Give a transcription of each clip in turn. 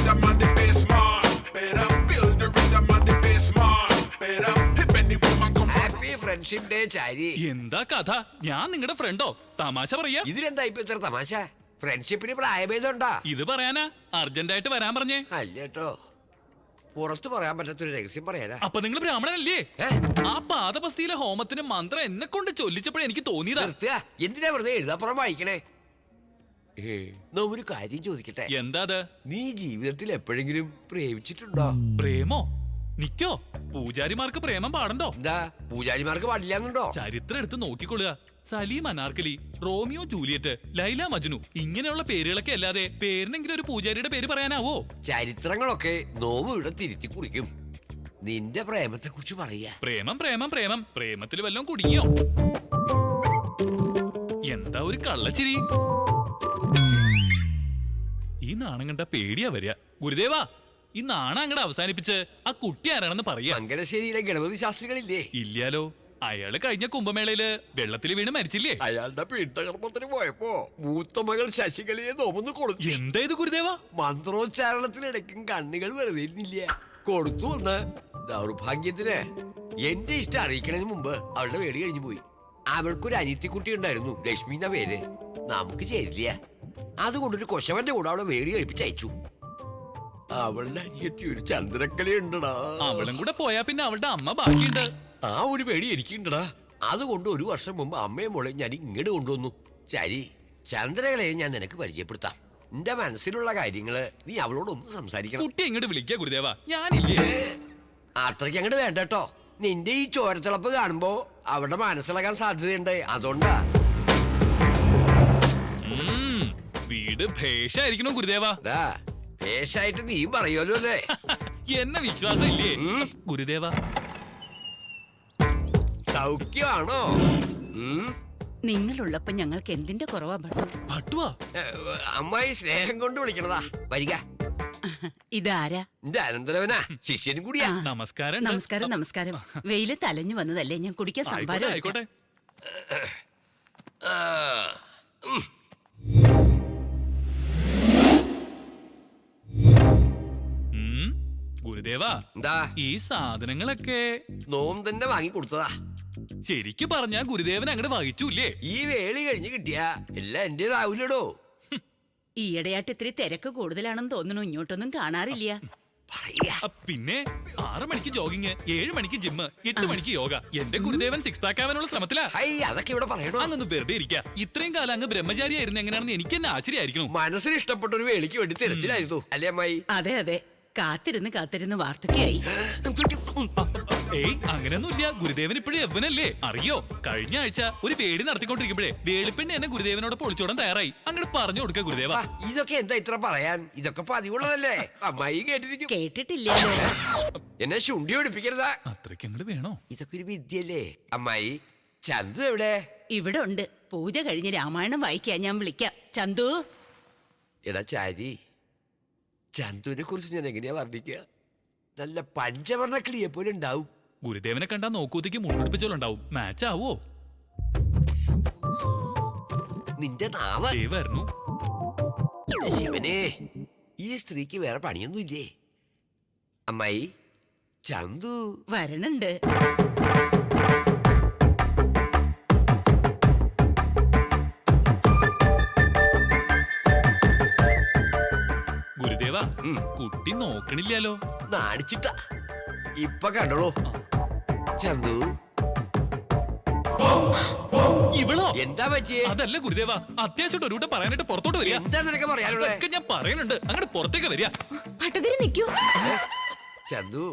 rhythm and the bass man. Better feel the rhythm and the bass man. Better if any woman comes. Happy Friendship Day, ചാരി. എന്താ കഥ? ഞാൻ നിങ്ങളുടെ ഫ്രണ്ടോ? തമാശ പറയാ. ഇതിലെന്താ ഇപ്പൊ ഇത്ര തമാശ? ഫ്രണ്ട്ഷിപ്പിന് പ്രായഭേദം ഉണ്ടാ? ഇത് പറയാനാ അർജന്റായിട്ട് വരാൻ പറഞ്ഞേ. അല്ലേട്ടോ, പുറത്ത് പറയാൻ പറ്റാത്തൊരു രഹസ്യം പറയാനാ. അപ്പൊ നിങ്ങൾ ബ്രാഹ്മണനല്ലേ? ആ പാദപസ്തിയിലെ ഹോമത്തിന് മന്ത്രം എന്നെ കൊണ്ട് ചൊല്ലിച്ചപ്പോഴേ എനിക്ക് തോന്നിയതാ. എന്തിനാ വെറുതെ എഴുതാപ്പുറം വായിക്കണേ? ഒരു കാര്യം ചോദിക്കട്ടെ. എന്താ അത്? നീ ജീവിതത്തിൽ എപ്പോഴെങ്കിലും പ്രേമിച്ചിട്ടുണ്ടോ? പ്രേമോ? നിക്കോ? പൂജാരിമാർക്ക് പ്രേമം പാടണ്ടോ? എന്താ പൂജാരിമാർക്ക് പാടില്ലാന്നുണ്ടോ? ചരിത്രം എടുത്ത് നോക്കിക്കൊള്ളുക. സലീം അനാർക്കലി, റോമിയോ ജൂലിയറ്റ്, ലൈല മജ്നു ഇങ്ങനെയുള്ള പേരുകളൊക്കെ അല്ലാതെ പേരിനെങ്കിലും ഒരു പൂജാരിയുടെ പേര് പറയാനാവോ? ചരിത്രങ്ങളൊക്കെ നോവ് ഇവിടെ തിരുത്തി കുറിക്കും. നിന്റെ പ്രേമത്തെ കുറിച്ച് പറയാ. പ്രേമം പ്രേമം പ്രേമം പ്രേമത്തിൽ വല്ലതും കുടുങ്ങിയോ? എന്താ ഒരു കള്ളച്ചിരി? ഈ നാണം കണ്ട പേടിയാ വരിക. ഗുരുദേവാ, ഈ നാണം അങ്ങടെ അവസാനിപ്പിച്ച് ആ കുട്ടി ആരാണെന്ന് പറയാ. മംഗലശ്ശേരിയിലെ ഗണപതി ശാസ്ത്രികളില്ലേ? ഇല്ലാലോ. അയാള് കഴിഞ്ഞ കുംഭമേളയില് വെള്ളത്തിൽ വീണ് മരിച്ചില്ലേ? അയാളുടെ പീഠകർമ്മത്തിന് പോയപ്പോ മൂത്ത മകൾ ശശികലയെ നോമൊന്ന് കൊടുത്തു. എന്താ ഇത് ഗുരുദേവ? മന്ത്രോച്ചാരണത്തിനിടയ്ക്കും കണ്ണുകൾ വെറുതെ ഇരുന്നില്ല, കൊടുത്തു. ഒന്ന് ദൗർഭാഗ്യത്തിന് എന്റെ ഇഷ്ടം അറിയിക്കണതിന് മുമ്പ് അവളുടെ വേടി കഴിഞ്ഞു പോയി. അവൾക്കൊരു അനിയത്തിക്കുട്ടി ഉണ്ടായിരുന്നു, ലക്ഷ്മി എന്ന പേര്. നമുക്ക് ചേരില്ല, അതുകൊണ്ടൊരു കൊശവന്റെ കൂടെ അവളെ വേടി കഴിപ്പിച്ചയച്ചു. അവളുടെ അനിയത്തി ഒരു ചന്ദ്രക്കലയുണ്ടടാ. അവളും കൂടെ പോയാ പിന്നെ അവളുടെ അമ്മ ബാക്കിയുണ്ട്. ആ ഒരു പേടി എനിക്കുണ്ടടാ. അതുകൊണ്ട് ഒരു വർഷം മുമ്പ് അമ്മയും മോളെ ഞാൻ ഇങ്ങോട്ട് കൊണ്ടുവന്നു. ചരി, ചന്ദ്രകലയെ ഞാൻ നിനക്ക് പരിചയപ്പെടുത്താം. എന്റെ മനസ്സിലുള്ള കാര്യങ്ങള് നീ അവളോടൊന്ന് സംസാരിക്കണം. കുട്ടി ഇങ്ങോട്ട് വിളിക്കുക ഗുരുദേവ, ഞാനില്ലേ. അത്രയ്ക്ക് അങ്ങോട്ട് വേണ്ട കേട്ടോ. നിന്റെ ഈ ചോരത്തിളപ്പ് കാണുമ്പോ അവളുടെ മനസ്സിലാക്കാൻ സാധ്യതയുണ്ട്, അതുകൊണ്ടാ. വീട് ഭേഷായിരിക്കണോ ഗുരുദേവ? ഭേഷായിട്ട് നീ പറയുമല്ലോ അല്ലേ? എന്നെ വിശ്വാസം ഇല്ലേ ഗുരുദേവ? സൗഖ്യമാണോ? നിങ്ങളുള്ളപ്പോ ഞങ്ങൾക്ക് എന്തിന്റെ കുറവാ ഭട്ടു? ഭട്ടുവാ? അമ്മായി സ്നേഹം കൊണ്ട് വിളിക്കണതാ. വരിക. ഇതാരാ? എന്റെ അനന്തരവനാ, ശിഷ്യനും കൂടിയാ. നമസ്കാരം. നമസ്കാരം നമസ്കാരം. വെയില് തലഞ്ഞു വന്നതല്ലേ, ഞാൻ കുടിക്കാൻ സംഭാരം. ആയിക്കോട്ടെ. ഗുരുദേവ, എന്താ ഈ സാധനങ്ങളൊക്കെ നോം തന്നെ വാങ്ങി കൊടുത്തതാ. ശരിക്ക് പറഞ്ഞാ ഗുരുദേവൻ അങ്ങോട്ട് വഹിച്ചൂല്ലേ? ഈ വേളി കഴിഞ്ഞ് കിട്ടിയാ എല്ലാം എന്റേതാവില്ലടോ. ഈയിടെയായിട്ട് ഇത്തിരി തിരക്ക് കൂടുതലാണെന്ന് തോന്നുന്നു, ഇങ്ങോട്ടൊന്നും കാണാറില്ല. പിന്നെ 6 മണിക്ക് ജോഗിങ്, 7 മണിക്ക് ജിമ്മ്, 8 മണിക്ക് യോഗ. എന്റെ ഗുരുദേവൻ 6 പാക്ക് ആവാനുള്ള ശ്രമത്തിലാ. അതൊക്കെ ഇവിടെ പറയണോ? അങ്ങൊന്ന് വെറുതെ ഇരിക്കുക. ഇത്രയും കാലം അങ്ങ് ബ്രഹ്മചാരിയായിരുന്നു എങ്ങനെയാണെന്ന് എനിക്ക് തന്നെ ആശ്ചര്യമായിരിക്കണം. മനസ്സിന് ഇഷ്ടപ്പെട്ട ഒരു വേളിക്ക് വേണ്ടി തിരച്ചിലായിരുന്നു അല്ലേ അമ്മായി? അതെ അതെ, കാത്തിരുന്ന് വാർത്തക്കായി. ഏയ്, അങ്ങനെയൊന്നുമില്ല. ഗുരുദേവൻ ഇപ്പോഴും യവ്വനല്ലേ? അറിയോ, കഴിഞ്ഞ ആഴ്ച ഒരു പേടി നടത്തിക്കൊണ്ടിരിക്കുമ്പോഴേ വേളിപ്പെണ്ണെ എന്നെ ഗുരുദേവനോട് പൊളിച്ചോടാൻ തയ്യാറായി. അങ്ങോട്ട് പറഞ്ഞു കൊടുക്ക ഗുരുദേവ. ഇതൊക്കെ എന്താ ഇത്ര പറയാൻ? ഇതൊക്കെ പതിവുള്ളതല്ലേ? അമ്മായി കേട്ടിരിക്കും. കേട്ടിട്ടില്ലല്ലോ. എന്നെ ശുണ്ടി ഒടിപ്പിക്കരുതാ. അത്രയ്ക്ക് അങ്ങോട്ട് വേണോ? ഇതൊക്കെ ഒരു വിദ്യല്ലേ അമ്മായി. ചന്തു എവിടെ? ഇവിടെ ഉണ്ട്. പൂജ കഴിഞ്ഞ് രാമായണം വായിക്കാൻ ഞാൻ വിളിക്കാം. ചന്തു. എടാ ചാരി, ചന്തുവിനെ കുറിച്ച് ഞാൻ എങ്ങനെയാ വർണ്ണിക്കുക? നല്ല പഞ്ചവർണ്ണ കിളിയെ പോലെ ഉണ്ടാവും. ഗുരുദേവനെ കണ്ടാ നോക്കൂത്തേക്ക് മുണ്ടെടുപ്പിച്ചോളുണ്ടാവും. മാച്ച് ആവോ? നിന്റെ നാവ് വരുന്നു. ശിവനെ, ഈ സ്ത്രീക്ക് വേറെ പണിയൊന്നും ഇല്ലേ? അമ്മായി, ചന്തു വരണുണ്ട്. ഗുരുദേവ, കുട്ടി നോക്കണില്ലല്ലോ. നാണിച്ചിട്ട. ഇപ്പൊ കണ്ടോളൂ. ചന്തു, ഇവളോ? എന്താ പറ്റിയേ? അതല്ല ഗുരുദേവ, അത്യാവശ്യമായിട്ട് ഒരു പറയാനായിട്ട് പുറത്തോട്ട് വരിക. എന്താ നിനക്ക് പറയാനുള്ളത്? ഞാൻ പറയുന്നുണ്ട്, അങ്ങോട്ട് പുറത്തേക്ക് വരിക. പട്ടതിരി നിൽക്കൂ. ചന്തു,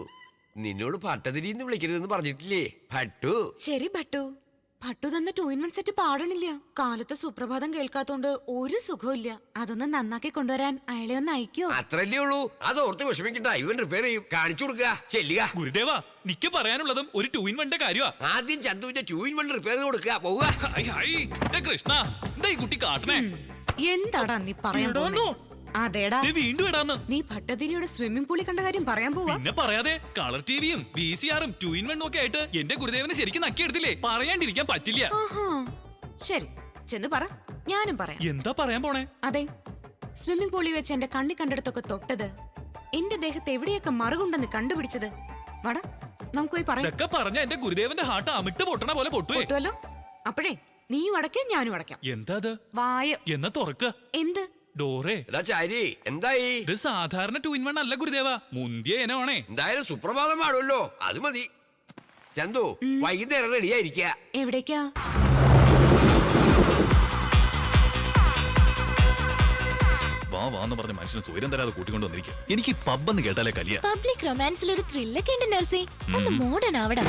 നിന്നോട് ഭട്ടതിരി എന്ന് വിളിക്കരുതെന്ന് പറഞ്ഞിട്ടില്ലേ? ഭട്ടു. ശരി ഭട്ടു. ഭട്ടു തന്ന 2-in-1 സെറ്റ് പാടണില്ല. കാലത്ത് സുപ്രഭാതം കേൾക്കാത്തോണ്ട് ഒരു സുഖമില്ല. അതൊന്ന് നന്നാക്കി കൊണ്ടുവരാൻ അയാളെ ഒന്ന് അയക്കോ? അത്രല്ലേ ഉള്ളൂ. അതോർത്ത് വിഷമിക്കണ്ട, ഇവൻ റിപ്പയർ ചെയ്യും. കാണിച്ചു കൊടുക്കുക, ചെല്ലുക. ഗുരുദേവ, നിക്ക് പറയാനുള്ളതും ഒരു 2-in-1 കാര്യമാ. ആദ്യം ചന്തുവിന്റെ 2-in-1 റിപ്പയർ ചെയ്ത് കൊടുക്കുക. പോവുക. കൃഷ്ണ, എന്താ ഈ കുട്ടി കാട്ടണേ? എന്താടാ നീ പറയാൻ പോകുന്നേ? അതേടാ, വീണ്ടും ഇടാന്ന്. നീ ഭട്ടതിരിയുടെ സ്വിമ്മിംഗ് പൂളിൽ കണ്ട കാര്യം പറയാൻ പോവാ? പിന്നെ പറയാതെ, കളർ ടിവിയും VCR-ഉം 2-in-1 ഒക്കെ ആയിട്ട് എന്റെ ഗുരുദേവനെ ശരിക്കും നക്കിയെടുത്തില്ലേ? പറയാണ്ടിരിക്കാൻ പറ്റില്ല. ശരി, ചെന്ന് പറ, ഞാനും പറയാം. എന്താ പറയാൻ പോണേ? അതെ, സ്വിമ്മിംഗ് പൂളിൽ വെച്ച് എന്റെ കണ്ണി കണ്ടെടുത്തൊക്കെ തൊട്ടത് എന്റെ ദേഹത്ത് എവിടെയൊക്കെ മറുകുണ്ടെന്ന് കണ്ടുപിടിച്ചത്? വട നമുക്ക് പോയി പറയാം. ഇതൊക്കെ പറഞ്ഞ എന്റെ ഗുരുദേവന്റെ ഹാർട്ട് അമിട്ട് പൊട്ടണ പോലെ പൊട്ടുവേ. പൊട്ടുവല്ലോ. അപ്പോഴേ നീയും അടയ്ക്കാം ഞാനും അടയ്ക്കാം. എന്താ അത്? വായ. എന്നാ തുറക്ക. എന്ത്? ഡോറേ. എടാ ചാരി, എന്തായി? ഇത് സാധാരണ 2 in 1 അല്ല ഗുരുദേവ, മുന്തിയ ഇനമാണേ. എന്തായാലും സുപ്രഭാതം പാടുമല്ലോ, അത് മതി. ചന്തു, വൈകുന്നേരം റെഡിയായിരിക്ക. എവിടേക്കാ? വാന്ന് പറഞ്ഞ മനുഷ്യന് സ്വയം തരാതെ കൂട്ടിക്കൊണ്ട് വന്നിരിക്കുക. എനിക്ക് പബ് എന്ന് കേട്ടാലേ കലിയ. പബ്ലിക് റൊമാൻസിൽ ഒരു ത്രില്ലൊക്കെ ഉണ്ട് നഴ്സേ. ഒന്ന് മോഡേൺ ആവടാ.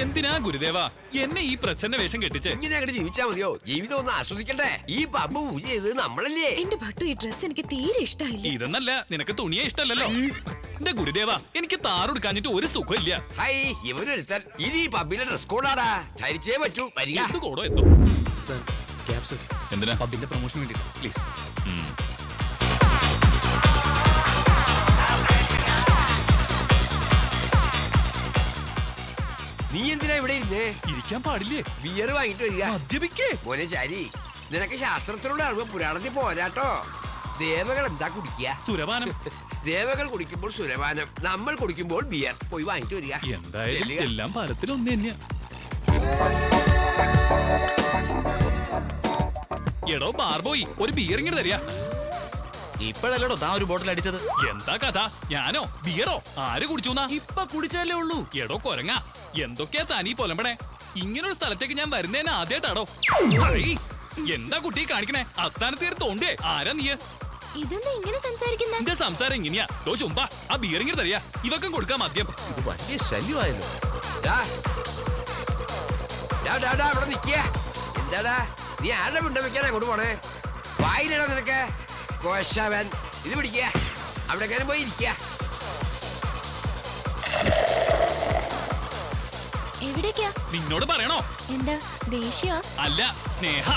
എന്തിനാ ഗുരുദേവ എന്നെ ഈ പ്രച്ഛന്ന വേഷം കെട്ടിച്ച്? ഇങ്ങനെ അങ്ങോട്ട് ജീവിച്ചാ മതിയോ? ജീവിതം ഒന്ന് ആസ്വദിക്കണ്ടേ? ഈ പബ്ബ് പൂജ ചെയ്ത് നമ്മളല്ലേ? എന്റെ ഭട്ടു, ഈ ഡ്രസ് എനിക്ക് തീരെ ഇഷ്ടമായില്ല. ഇതെന്നല്ല, നിനക്ക് തുണിയെ ഇഷ്ടമല്ലല്ലോ. എന്റെ ഗുരുദേവ, എനിക്ക് താറെടുക്കാഞ്ഞിട്ട് ഒരു സുഖമില്ല. ഹൈ, ഇവനൊരുത്തൻ. ഇത് ഈ പബ്ബിലെ ഡ്രസ് കോഡാടാ, ധരിച്ചേ പറ്റൂ. വരിക. എന്ത് കോടോ എത്തോ? എന്തിനാ? പബ്ബിന്റെ പ്രൊമോഷന് വേണ്ടിട്ട് പ്ലീസ്. നീ എന്തിനാ ഇവിടെ ഇരുന്നേ? ഇരിക്കാൻ പാടില്ലേ? ബിയർ വാങ്ങിട്ട് വരിക. മദ്യപിക്കേ? മോനെ ചാരി, നിനക്ക് ശാസ്ത്രത്തിലുള്ള അറിവ് പുരാണത്തിൽ പോരാട്ടോ. ദേവകൾ എന്താ കുടിക്കുക? സുരപാനം. ദേവകൾ കുടിക്കുമ്പോൾ സുരപാനം, നമ്മൾ കുടിക്കുമ്പോൾ ബിയർ. പോയി വാങ്ങിട്ട് വരിക. എന്തായാലും ചെല്ലുക. എല്ലാം ഫലത്തിൽ ഒന്ന് തന്നെയാ. എടോ ബാർബോയ്, ഒരു ബിയർ ഇങ്ങനെ തരിക. ഇപ്പോഴല്ലോ താൻ ഒരു ബോട്ടിൽ അടിച്ചത്. എന്താ കഥ? ഞാനോ ബിയറോ? ആര് കുടിച്ചുന്നാ? ഇപ്പൊ കുടിച്ചാലേ ഉള്ളൂ. എടോ കൊരങ്ങ, എന്തൊക്കെയാ താനീ പൊലമ്പടേ? ഇങ്ങനൊരു സ്ഥലത്തേക്ക് ഞാൻ വരുന്നേനെ ആദ്യമായിട്ടാടോ. എന്താ കുട്ടി കാണിക്കണേ? അസ്ഥാനത്ത് കയറി തോണ്ടേ? ആരാ നീ? ഇതെന്താ ഇങ്ങനെ സംസാരിക്കുന്ന? എന്റെ സംസാരം ഇങ്ങനെയാ. ഡോ ചുമ്പ, ആ ബിയർ ഇങ്ങനെ തരിക. ഇവക്കും കൊടുക്കാം മദ്യം. ഇത് വലിയ ശല്യമായല്ലോ. ഡാ. ഡാ, ഡാ, ഡാ, അവിടെ നിക്ക. എന്താടാ നീ ആരുടെ മുണ്ട വെക്കാൻ അങ്ങോട്ട് പോണേ? വായിലടാ നിനക്ക് കോശവൻ. ഇത് പിടിക്ക, അവിടെ പോയി ഇരിക്ക. എവിടേക്കാ? നിന്നോട് പറയണോ? എന്താ ദേഷ്യ? അല്ല, സ്നേഹ.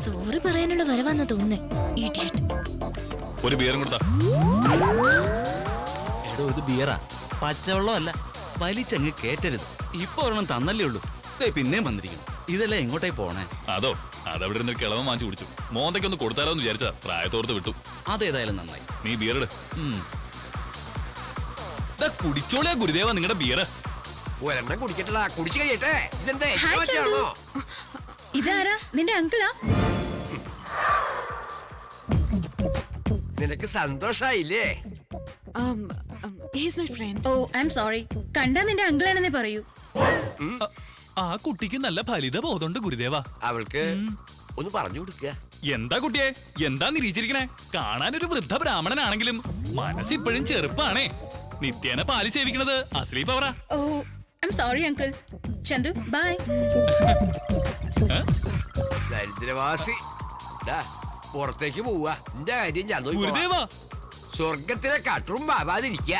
സോറി പറയാനുള്ള വരവാന്ന് തോന്നുന്നേ. ഇഡിയറ്റ്. ഒരു ബിയറും കൊടുത്താ. എടോ ഇത് ബിയറാ, പച്ചവെള്ളം അല്ല. വലിച്ചങ്ങ് കേറ്റരുത്. ഇപ്പൊ ഒരെണ്ണം തന്നല്ലേ ഉള്ളൂ. പിന്നെയും വന്നിരിക്കുന്നു. ഇതെല്ലാം എങ്ങോട്ടേ പോണേ? അതോ, അതവിടെ ഇരുന്ന് കിളവൻ വാങ്ങിച്ചു കുടിച്ചു. മോന്തയ്ക്കൊന്ന് കൊടുത്താലോ എന്ന് വിചാരിച്ചാ പ്രായത്തോർത്ത് വിട്ടു. അതേതായാലും നന്നായി. നീ ബിയർ ഇട്. കുടിച്ചോളിയാ ഗുരുദേവ നിങ്ങളുടെ ബിയർ. ഒരെണ്ണം കുടിക്കട്ടടാ, കുടിച്ചു കഴിയട്ടെ. ഇതെന്താ ഏറ്റവും? ഇതാരാ? നിന്റെ അങ്കിളാ? നിനക്ക് സന്തോഷായില്ലേ? He's my friend. ഓ, ഐ എം സോറി. കണ്ടാ നിന്റെ അങ്കിളാണെന്നേ പറയൂ. ആ കുട്ടിക്ക് നല്ല ഫലിത ബോധമുണ്ട് ഗുരുദേവ. അവൾക്ക് ഒന്ന് പറഞ്ഞു കൊടുക്കുക. എന്താ കുട്ടിയെ, എന്താ നിരീച്ചിരിക്കണേ? കാണാനൊരു വൃദ്ധ ബ്രാഹ്മണനാണെങ്കിലും മനസ്സിപ്പോഴും ചെറുപ്പാണേ. നിത്യേന പാല് സേവിക്കണത് അസ്ലീ പവറാ. ഓ, I am sorry uncle. Chandu, bye. ദരിദ്രവാസി. ഡാ, പുറത്തേക്ക് പോവുക. എന്റെ കാര്യം ഞാൻ ഗുരുദേവ, സ്വർഗത്തിലെ കട്ടും പാവാതിരിക്കുക.